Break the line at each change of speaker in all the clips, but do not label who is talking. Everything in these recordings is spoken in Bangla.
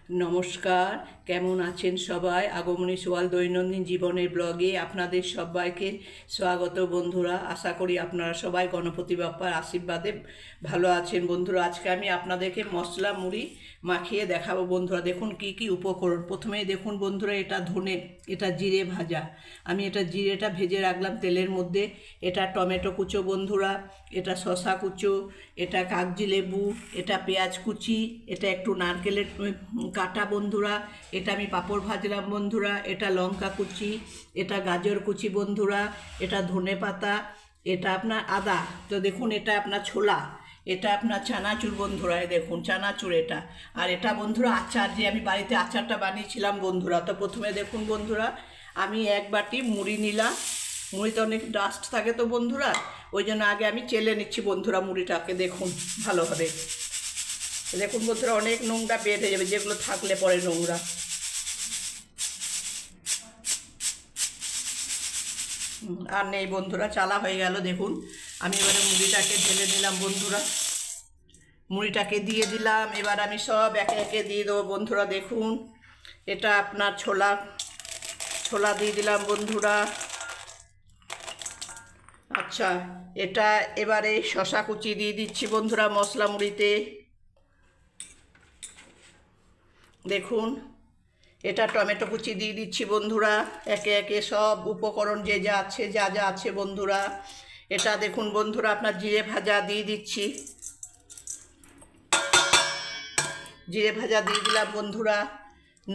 নমস্কার, কেমন আছেন সবাই? আগমনী সোয়াল দৈনন্দিন জীবনের ব্লগে আপনাদের সবাইকে স্বাগত বন্ধুরা। আশা করি আপনারা সবাই গণপতি বাপ্পার আশীর্বাদে ভালো আছেন বন্ধুরা। আজকে আমি আপনাদেরকে মশলা মুড়ি মাখিয়ে দেখাবো বন্ধুরা। দেখুন কি কি উপকরণ। প্রথমেই দেখুন বন্ধুরা, এটা ধনে, এটা জিরে ভাজা। আমি এটা জিরেটা ভেজে রাখলাম তেলের মধ্যে। এটা টমেটো কুচো বন্ধুরা, এটা শসা কুচো, এটা কাগজি লেবু, এটা পেঁয়াজ কুচি, এটা একটু নারকেলের কাটা বন্ধুরা, এটা আমি পাঁপড় ভাজলাম বন্ধুরা, এটা লঙ্কা কুচি, এটা গাজর কুচি বন্ধুরা, এটা ধনে পাতা, এটা আপনার আদা। তো দেখুন এটা আপনার ছোলা, এটা আপনার চানাচুর বন্ধুরা, দেখুন চানাচুর এটা। আর এটা বন্ধুরা আচার, যে আমি বাড়িতে আচারটা বানিয়েছিলাম বন্ধুরা। তো প্রথমে দেখুন বন্ধুরা, আমি এক বাটি মুড়ি নিলাম। মুড়িতে অনেক ডাস্ট থাকে তো বন্ধুরা, ওই জন্য আগে আমি চেলে নিচ্ছি বন্ধুরা মুড়িটাকে। দেখুন ভালোভাবে, দেখুন বন্ধুরা অনেক নোংরা বের হয়ে যাবে, যেগুলো থাকলে পরে নোংরা। আর নেই বন্ধুরা, চালা হয়ে গেল। দেখুন আমি এবারে মুড়িটাকে ঢেলে নিলাম বন্ধুরা, মুড়িটাকে দিয়ে দিলাম। এবার আমি সব একে একে দিয়ে দেবো বন্ধুরা। দেখুন এটা আপনার ছোলা, ছোলা দিয়ে দিলাম বন্ধুরা। আচ্ছা, এটা এবারে শসা কুচি দিয়ে দিচ্ছি বন্ধুরা মশলা মুড়িতে। দেখুন এটা টমেটো কুচি দিয়ে দিচ্ছি বন্ধুরা, একে একে সব উপকরণ যে যা আছে, যা যা আছে বন্ধুরা। এটা দেখুন বন্ধুরা আপনার জিরে ভাজা দিয়ে দিচ্ছি, জিরে ভাজা দিয়ে দিলাম বন্ধুরা।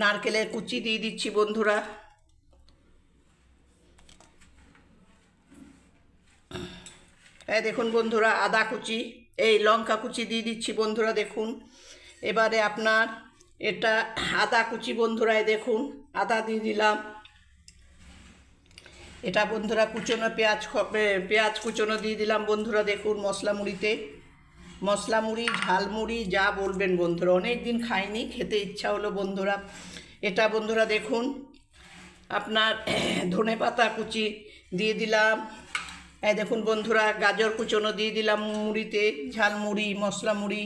নারকেলের কুচি দিয়ে দিচ্ছি বন্ধুরা। এই দেখুন বন্ধুরা আদা কুচি, এই লঙ্কা কুচি দিয়ে দিচ্ছি বন্ধুরা। দেখুন এবারে আপনার এটা আদা কুচি বন্ধুরা, দেখুন আদা দিয়ে দিলাম। এটা বন্ধুরা কুচনো পেঁয়াজ কুচনো দিয়ে দিলাম বন্ধুরা। দেখুন মশলা মুড়িতে, মশলা মুড়ি, ঝালমুড়ি যা বলবেন বন্ধুরা, অনেক দিন খাইনি, খেতে ইচ্ছা হলো বন্ধুরা। এটা বন্ধুরা দেখুন আপনার ধনে পাতা কুচি দিয়ে দিলাম। এই দেখুন বন্ধুরা গাজর কুচনো দিয়ে দিলাম মুড়িতে, ঝালমুড়ি, মশলা মুড়ি।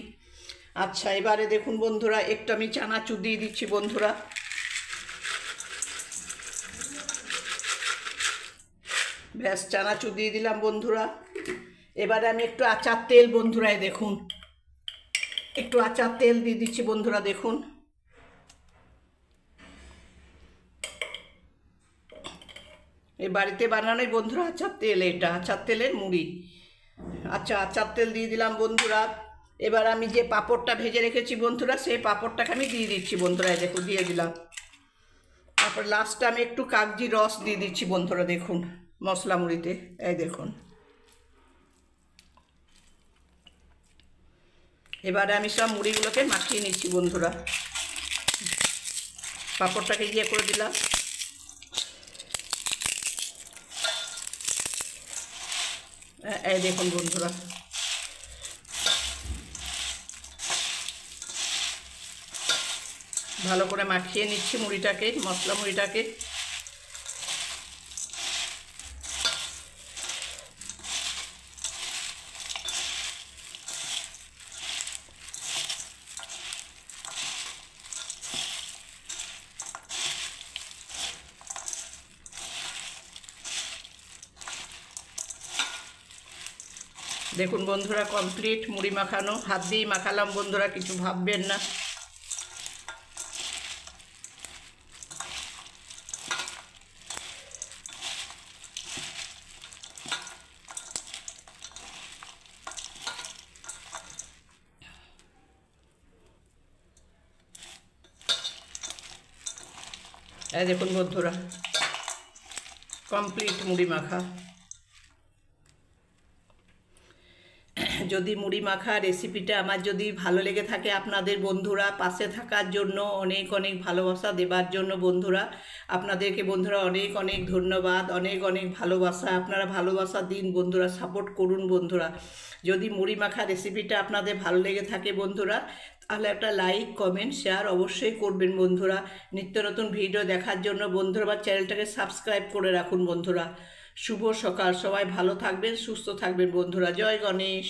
আচ্ছা এবারে দেখুন বন্ধুরা একটু আমি চানাচুর দিয়ে দিচ্ছি বন্ধুরা। ব্যাস চানাচুর দিয়ে দিলাম বন্ধুরা। এবারে আমি একটু আচার তেল বন্ধুরা, দেখুন একটু আচার তেল দিয়ে দিচ্ছি বন্ধুরা। দেখুন এই বাড়িতে বানানোই বন্ধুরা আচার তেল, এটা আচার তেলের মুড়ি। আচ্ছা আচার তেল দিয়ে দিলাম বন্ধুরা। এবার আমি যে পাঁপড়টা ভেজে রেখেছি বন্ধুরা, সেই পাঁপড়টাকে আমি দিয়ে দিচ্ছি বন্ধুরা। দেখুন দিয়ে দিলাম। তারপর লাস্টে আমি একটু কাগজি রস দিয়ে দিচ্ছি বন্ধুরা। দেখুন মশলা মুড়িতে, এই দেখুন। এবারে আমি সব মুড়িগুলোকে মাখিয়ে নিচ্ছি বন্ধুরা। পাঁপড়টাকে ইয়ে করে দিলাম। এই দেখুন বন্ধুরা ভালো করে মাখিয়ে নিচ্ছি মুড়িটাকে, মশলা মুড়িটাকে। দেখুন বন্ধুরা কমপ্লিট মুড়ি মাখানো, হাত দিয়েই মাখালাম বন্ধুরা, কিছু ভাববেন না। এই দেখুন বন্ধুরা কমপ্লিট মুড়ি মাখা। যদি মুড়ি মাখা রেসিপিটা আমার যদি ভালো লেগে থাকে আপনাদের বন্ধুরা, পাশে থাকার জন্য, অনেক অনেক ভালোবাসা দেবার জন্য বন্ধুরা, আপনাদেরকে বন্ধুরা অনেক অনেক ধন্যবাদ, অনেক অনেক ভালোবাসা। আপনারা ভালোবাসা দিন বন্ধুরা, সাপোর্ট করুন বন্ধুরা। যদি মুড়ি মাখা রেসিপিটা আপনাদের ভালো লেগে থাকে বন্ধুরা, তাহলে একটা লাইক, কমেন্ট, শেয়ার অবশ্যই করবেন বন্ধুরা। নিত্য নতুন ভিডিও দেখার জন্য বন্ধুরা বা চ্যানেলটাকে সাবস্ক্রাইব করে রাখুন বন্ধুরা। শুভ সকাল, সবাই ভালো থাকবেন, সুস্থ থাকবেন বন্ধুরা। জয় গণেশ।